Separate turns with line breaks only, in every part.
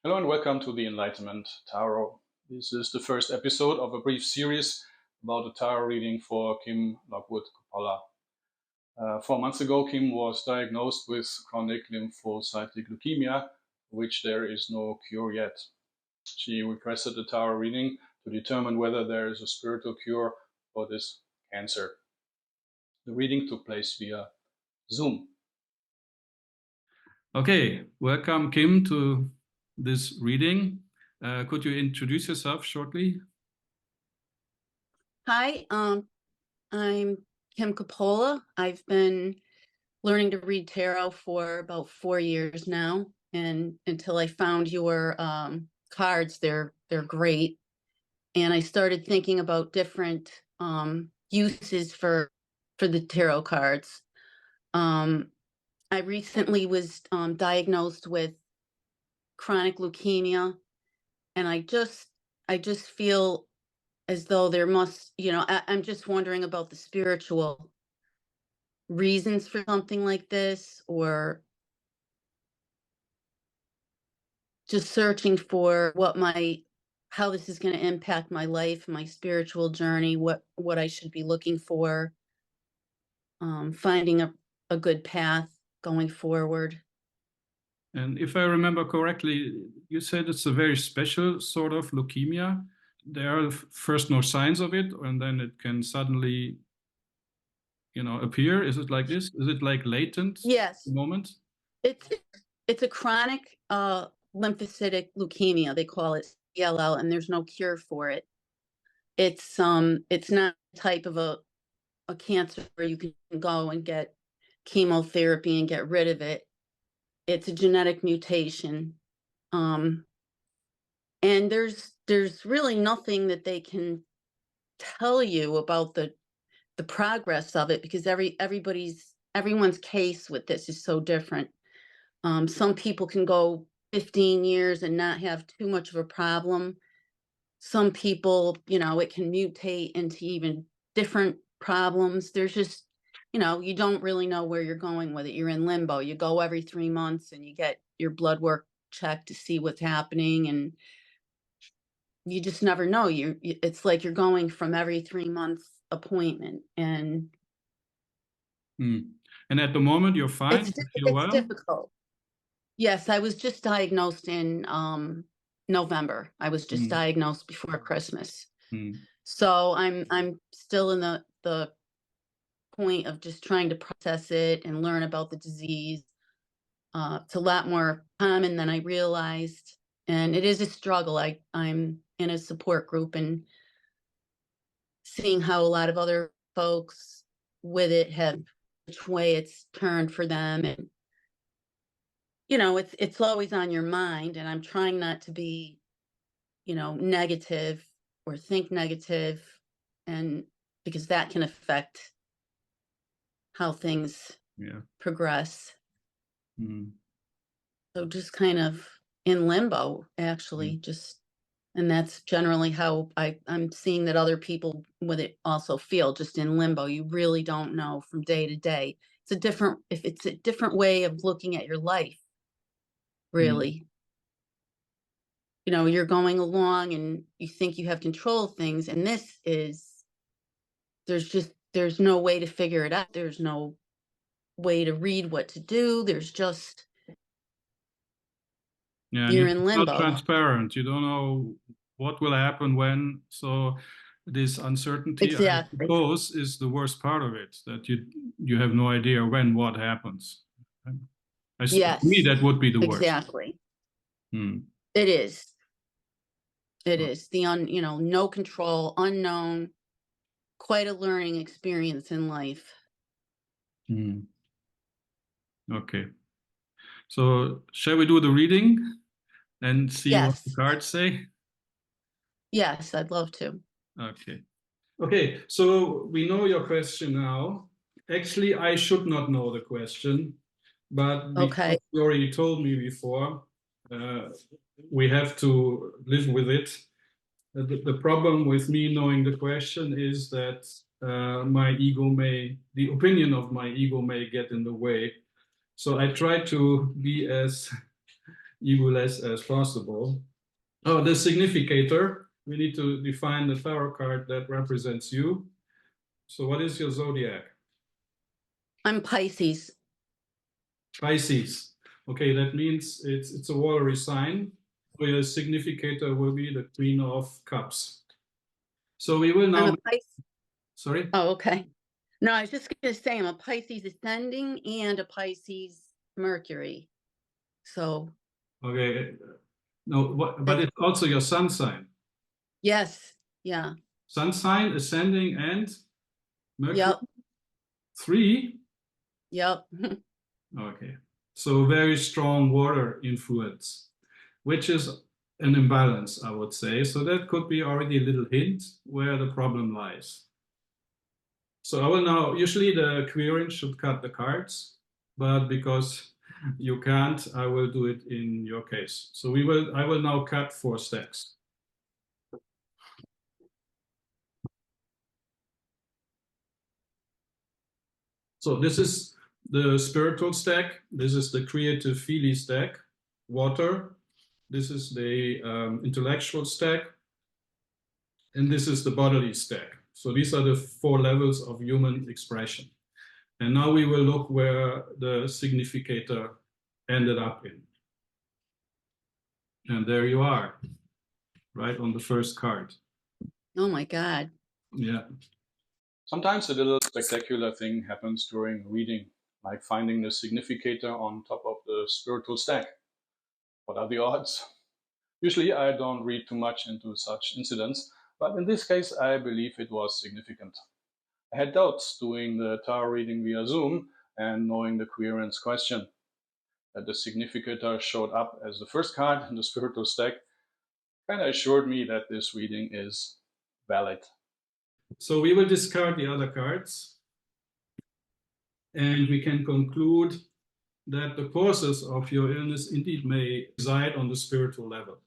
Hello and welcome to the Enlightenment Tarot. This is the first episode of a brief series about a tarot reading for Kim Lockwood Coppola. 4 months ago, Kim was diagnosed with chronic lymphocytic leukemia, for which there is no cure yet. She requested a tarot reading to determine whether there is a spiritual cure for this cancer. The reading took place via Zoom.
Okay, welcome Kim to this reading. Could you introduce yourself shortly?
Hi, I'm Kim Coppola. I've been learning to read tarot for about 4 years now, and until I found your cards, they're great. And I started thinking about different uses for the tarot cards. I recently was diagnosed with chronic leukemia, and I just feel as though there must, I'm just wondering about the spiritual reasons for something like this, or just searching for how this is going to impact my life, my spiritual journey, what I should be looking for, finding a good path going forward.
And if I remember correctly, you said it's a very special sort of leukemia. There are first no signs of it, and then it can suddenly, appear. Is it like this? Is it like latent?
Yes.
Moment?
It's a chronic lymphocytic leukemia. They call it CLL, and there's no cure for it. It's not a type of a cancer where you can go and get chemotherapy and get rid of it. It's a genetic mutation. And there's really nothing that they can tell you about the progress of it, because everyone's case with this is so different. Some people can go 15 years and not have too much of a problem. Some people, it can mutate into even different problems. There's just, you don't really know where you're going with it. You're in limbo. You go every 3 months and you get your blood work checked to see what's happening, and you just never know. It's like you're going from every 3 months appointment, and
And at the moment you're fine.
It's difficult. Yes, I was just diagnosed in November. I was just diagnosed before Christmas. So I'm still in the point of just trying to process it and learn about the disease. It's a lot more common than I realized, and it is a struggle. I'm in a support group and seeing how a lot of other folks with it have, which way it's turned for them, and it's always on your mind, and I'm trying not to be, negative or think negative, and because that can affect how things progress. So just kind of in limbo, actually, and that's generally how I'm seeing that other people with it also feel, just in limbo. You really don't know from day to day. It's a different way of looking at your life, really. You're going along and you think you have control of things, and there's no way to figure it out. There's no way to read what to do. There's just, you're in limbo.
Not transparent. You don't know what will happen when. So this uncertainty,
exactly,
I suppose, is the worst part of it, that you have no idea when what happens.
Yes,
to me, that would be the worst.
Exactly. It is. It is the no control, unknown, quite a learning experience in life.
Okay. So shall we do the reading and see what the cards say?
Yes, I'd love to.
Okay, so we know your question now. Actually, I should not know the question, but because you already told me before, we have to live with it. The problem with me knowing the question is that the opinion of my ego may get in the way. So I try to be as egoless as possible. Oh, the significator. We need to define the tarot card that represents you. So what is your zodiac?
I'm Pisces.
Pisces. Okay, that means it's a watery sign. So your significator will be the Queen of Cups. So we will now. Sorry?
Oh, okay. No, I was just going to say I'm a Pisces ascending and a Pisces Mercury. So.
Okay. No, but it's also your sun sign.
Yes. Yeah.
Sun sign, ascending, and Mercury.
Yep.
3.
Yep.
Okay. So very strong water influence, which is an imbalance, I would say. So that could be already a little hint where the problem lies. So I will now, usually the querent should cut the cards, but because you can't, I will do it in your case. So I will now cut 4 stacks. So this is the spiritual stack. This is the creative feely stack, water. This is the intellectual stack. And this is the bodily stack. So these are the 4 levels of human expression. And now we will look where the significator ended up in. And there you are, right on the first card.
Oh my God.
Yeah.
Sometimes a little spectacular thing happens during reading, like finding the significator on top of the spiritual stack. What are the odds? Usually I don't read too much into such incidents, but in this case I believe it was significant. I had doubts doing the tarot reading via Zoom and knowing the querent's question. That the significator showed up as the first card in the spiritual stack kind of assured me that this reading is valid.
So we will discard the other cards, and we can conclude that the causes of your illness indeed may reside on the spiritual level.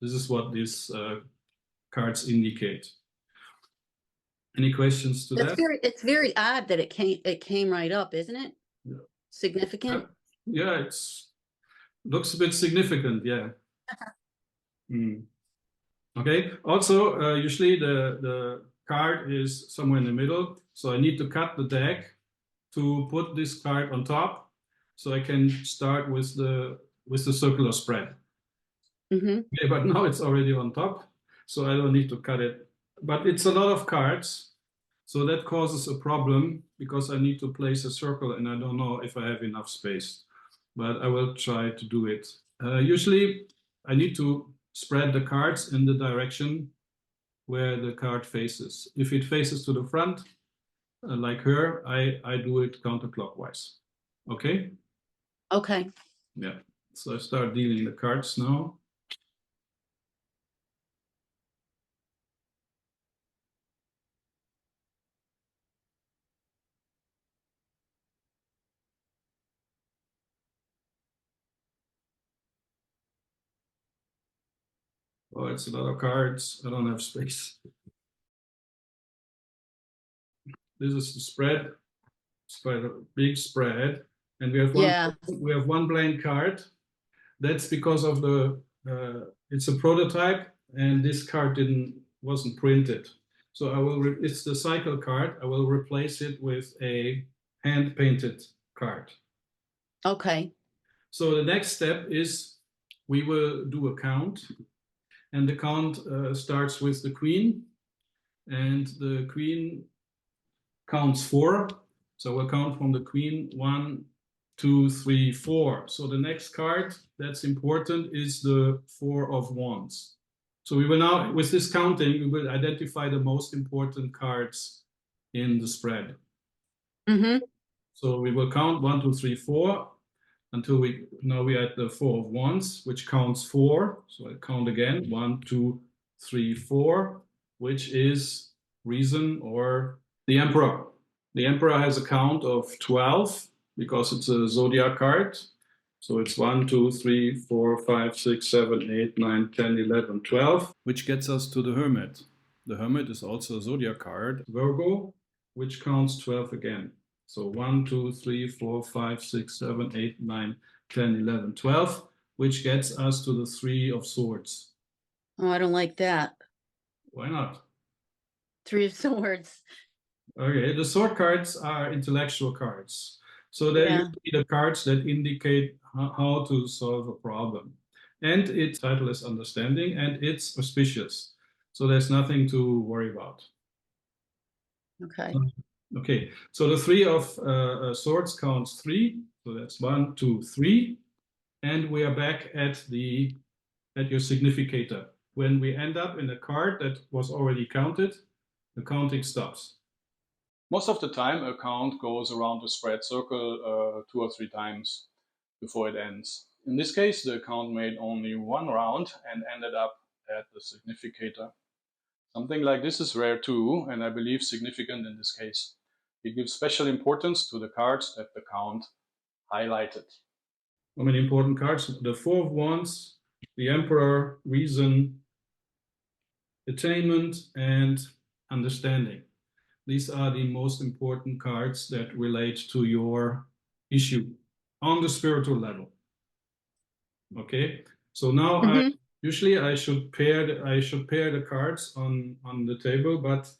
This is what these cards indicate. Any questions to that?
It's very odd that it came right up, isn't it?
Yeah.
Significant.
Yeah, looks a bit significant. Yeah. Okay. Also, usually the card is somewhere in the middle, so I need to cut the deck to put this card on top, so I can start with the circular spread. Okay, but now it's already on top, so I don't need to cut it. But it's a lot of cards, so that causes a problem because I need to place a circle and I don't know if I have enough space, but I will try to do it. Usually I need to spread the cards in the direction where the card faces. If it faces to the front, like her, I do it counterclockwise. Okay?
Okay.
Yeah. So I start dealing the cards now. Oh, it's a lot of cards. I don't have space. This is the spread. It's quite a big spread. And we have one blank card. That's because of it's a prototype and this card wasn't printed. So it's the cycle card. I will replace it with a hand painted card.
Okay.
So the next step is we will do a count, and the count starts with the queen, and the queen counts 4. So we'll count from the queen 1, 2, 3, 4. So the next card that's important is the 4 of Wands. So we will now, with this counting, we will identify the most important cards in the spread. So we will count 1, 2, 3, 4 until we're at the 4 of Wands, which counts 4. So I count again, 1, 2, 3, 4, which is reason or the Emperor. The Emperor has a count of 12 because it's a zodiac card. So it's 1, 2, 3, 4, 5, 6, 7, 8, 9, 10, 11, 12, which gets us to the Hermit. The Hermit is also a zodiac card, Virgo, which counts 12 again. So 1, 2, 3, 4, 5, 6, 7, 8, 9, 10, 11, 12, which gets us to the 3 of Swords.
Oh, I don't like that.
Why not?
3 of Swords.
Okay, the sword cards are intellectual cards. So they're usually the cards that indicate how to solve a problem. And its title is Understanding, and it's auspicious. So there's nothing to worry about.
Okay.
Okay, so the 3 of Swords counts 3. So that's 1, 2, 3. And we are back at your significator. When we end up in a card that was already counted, the counting stops.
Most of the time, a count goes around the spread circle 2 or 3 times before it ends. In this case, the count made only 1 round and ended up at the significator. Something like this is rare too, and I believe significant in this case. It gives special importance to the cards that the count highlighted.
How many important cards? The 4 of Wands, the Emperor, Reason, Attainment, and Understanding. These are the most important cards that relate to your issue on the spiritual level. Okay, so now usually I should pair the cards on the table, but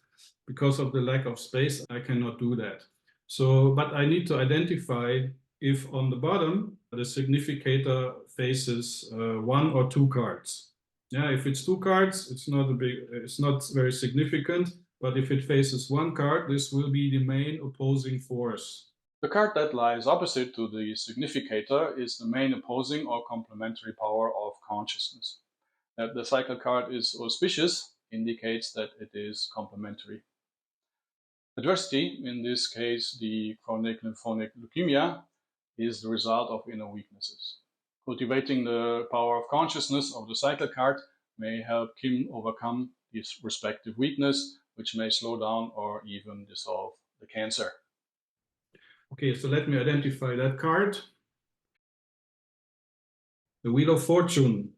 because of the lack of space, I cannot do that. So, but I need to identify if on the bottom the significator faces 1 or 2 cards. Yeah, if it's 2 cards, it's not very significant. But if it faces 1 card, this will be the main opposing force.
The card that lies opposite to the significator is the main opposing or complementary power of consciousness. That the cycle card is auspicious indicates that it is complementary. Adversity, in this case the chronic lymphocytic leukemia, is the result of inner weaknesses. Cultivating the power of consciousness of the cycle card may help Kim overcome his respective weakness, which may slow down or even dissolve the cancer.
Okay, so let me identify that card. The Wheel of Fortune.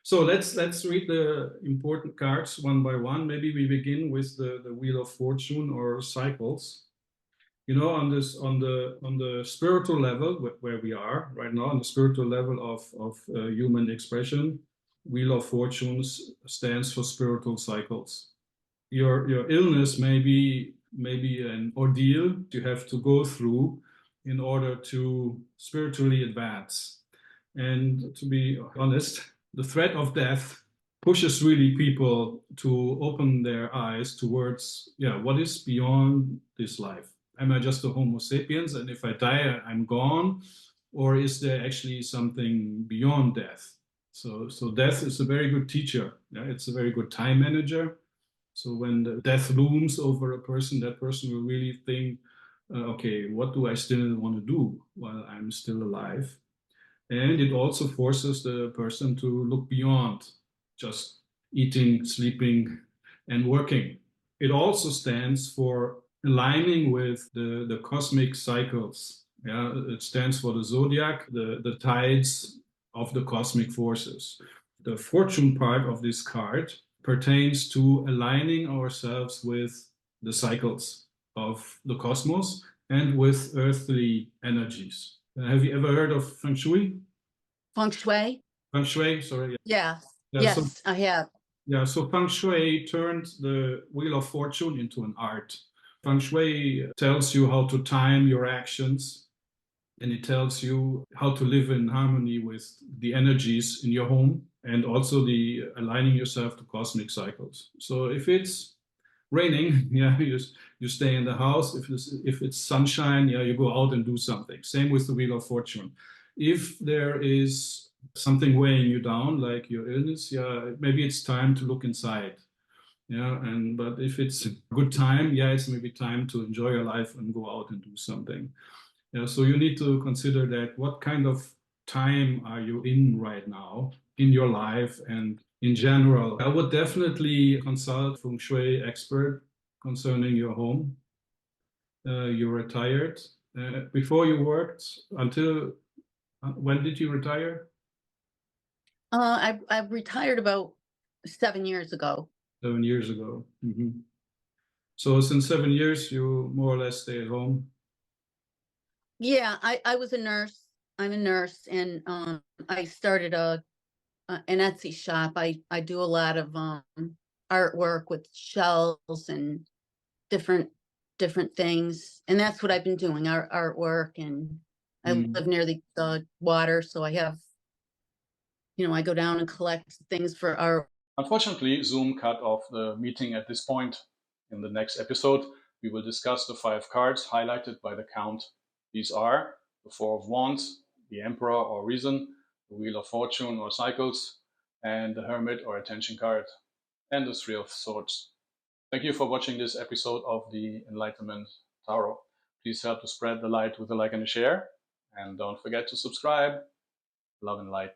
So let's read the important cards one by one. Maybe we begin with the Wheel of Fortune or cycles. You know, on the spiritual level where we are right now, on the spiritual level of human expression, Wheel of Fortunes stands for spiritual cycles. Your illness may be an ordeal you have to go through in order to spiritually advance. And to be honest, the threat of death pushes really people to open their eyes towards, what is beyond this life? Am I just a Homo sapiens, and if I die, I'm gone? Or is there actually something beyond death? So death is a very good teacher. Yeah? It's a very good time manager. So when the death looms over a person, that person will really think, okay, what do I still want to do while I'm still alive? And it also forces the person to look beyond just eating, sleeping, and working. It also stands for aligning with the cosmic cycles. Yeah, it stands for the zodiac, the tides of the cosmic forces. The fortune part of this card pertains to aligning ourselves with the cycles of the cosmos and with earthly energies. Have you ever heard of Feng Shui?
Feng Shui?
Feng Shui, sorry.
Yeah.
Yeah,
Yes,
so,
I have.
Yeah, so Feng Shui turned the Wheel of Fortune into an art. Feng Shui tells you how to time your actions, and it tells you how to live in harmony with the energies in your home, and also the aligning yourself to cosmic cycles. So if it's raining, you stay in the house. If it's sunshine, you go out and do something. Same with the Wheel of Fortune. If there is something weighing you down, like your illness, maybe it's time to look inside. But if it's a good time, it's maybe time to enjoy your life and go out and do something. So you need to consider that. What kind of time are you in right now in your life and in general? I would definitely consult Feng Shui expert concerning your home. You're retired. Before you worked until when did you retire?
I retired about 7 years ago.
7 years ago. Mm-hmm. So since 7 years, you more or less stay at home.
Yeah, I was a nurse I'm a nurse, and I started an Etsy shop. I do a lot of artwork with shells and different things, and that's what I've been doing, artwork. And I live near the water, so I have, I go down and collect things for art.
Unfortunately, Zoom cut off the meeting at this point. In the next episode, we will discuss the 5 cards highlighted by the Count. These are the 4 of Wands, the Emperor or Reason, the Wheel of Fortune or Cycles, and the Hermit or Attention card, and the 3 of Swords. Thank you for watching this episode of the Enlightenment Tarot. Please help to spread the light with a like and a share, and don't forget to subscribe. Love and light.